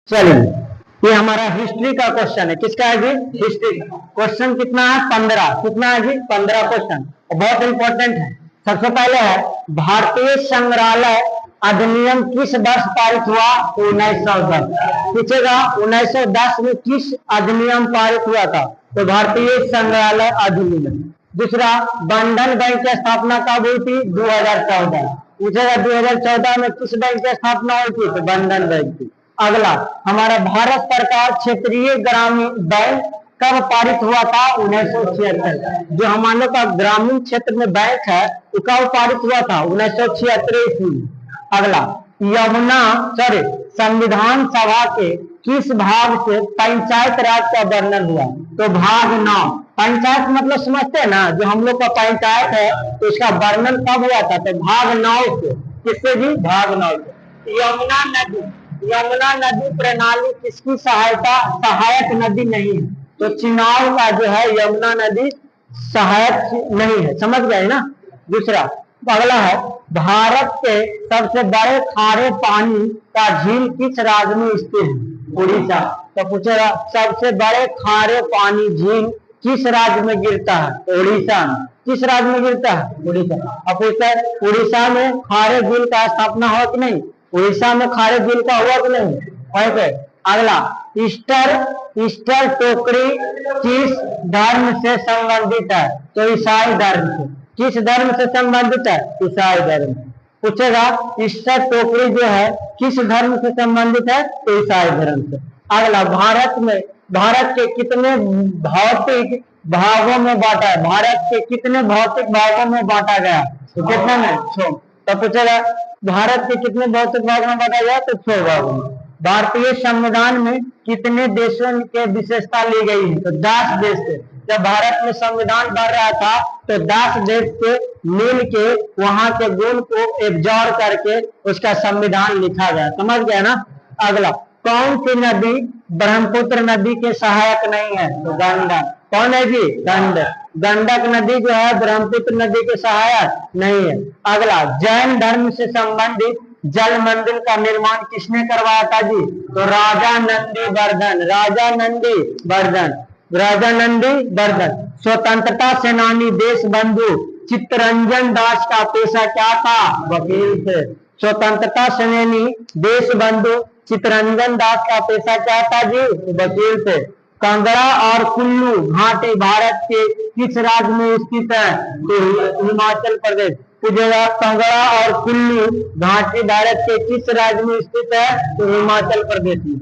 चलिए, ये हमारा हिस्ट्री का क्वेश्चन है। किसका है जी? हिस्ट्री का क्वेश्चन। कितना है? 15। कितना है जी? 15 क्वेश्चन, बहुत इंपॉर्टेंट है। सबसे पहले है, भारतीय संग्रहालय अधिनियम किस वर्ष पारित हुआ? 1910। पूछेगा 1910 में किस अधिनियम पारित हुआ था? तो भारतीय संग्रहालय अधिनियम। दूसरा, बंधन बैंक की स्थापना कब हुई थी? 2014। पूछेगा 2014 में किस बैंक की स्थापना हुई थी? तो बंधन बैंक की। अगला, हमारा भारत सरकार क्षेत्रीय ग्रामीण बैंक कब पारित हुआ था? 1976। जो हमारे लोग का ग्रामीण क्षेत्र में बैंक है वो कब पारित हुआ था? 1976 ईस्वी। अगला, यमुना संविधान सभा के किस भाग से पंचायत राज का वर्णन हुआ? तो भाग 9। पंचायत मतलब समझते हैं ना, जो हम लोग का पंचायत है तो इसका वर्णन कब हुआ था? तो भाग 9 से। किससे जी? भाग 9 से। यमुना नदी प्रणाली किसकी सहायक नदी नहीं है? तो चुनाव का जो है यमुना नदी सहायक नहीं है। समझ गए ना? दूसरा, अगला है, भारत के सबसे बड़े खारे पानी का झील किस राज्य में स्थित है? उड़ीसा। तो पूछेगा सबसे बड़े खारे पानी झील किस राज्य में गिरता है? तो उड़ीसा में। किस राज्य में गिरता है? उड़ीसा। अब पूछता है उड़ीसा में खारे झील का स्थापना हो कि नहीं? उड़ीसा में खारे झील का हुआ कि नहीं? है। अगला, ईस्टर टोकरी किस धर्म से संबंधित है? तो ईसाई धर्म से। किस धर्म से संबंधित है? ईसाई धर्म से। पूछेगा ईस्टर टोकरी जो है किस धर्म से संबंधित है? तो ईसाई धर्म से। अगला, भारत के कितने भौतिक भागों में बांटा है? भारत के कितने भौतिक भागों में बांटा गया? तो कितने में? 6। तो पूछेगा भारत के कितने भौतिक भागों में बांटा गया? तो 6 भागों में। भारतीय संविधान में कितने देशों के विशेषता ली गई है? तो 10 देश थे। जब भारत में संविधान बन रहा था तो 10 देश के मिल के वहां के गुण को एब्जॉर्ब करके उसका संविधान लिखा गया। समझ गया ना? अगला, कौन सी नदी ब्रह्मपुत्र नदी के सहायक नहीं है? तो गंडक। कौन है जी? गंडक नदी जो है ब्रह्मपुत्र नदी के सहायक नहीं है। अगला, जैन धर्म से संबंधित जल मंदिर का निर्माण किसने करवाया था जी? तो राजा नंदी वर्धन। स्वतंत्रता सेनानी देशबंधु चित्तरंजन दास का पेशा क्या था? वकील थे। स्वतंत्रता सेनानी देशबंधु चित्तरंजन दास का पेशा क्या था जी? वकील थे। कांगड़ा और कुल्लू घाटी भारत के किस राज्य में स्थित है? तो हिमाचल प्रदेश। पूछेगा कांगड़ा और कुल्लू घाटी भारत के किस राज्य में स्थित है? तो हिमाचल प्रदेश में।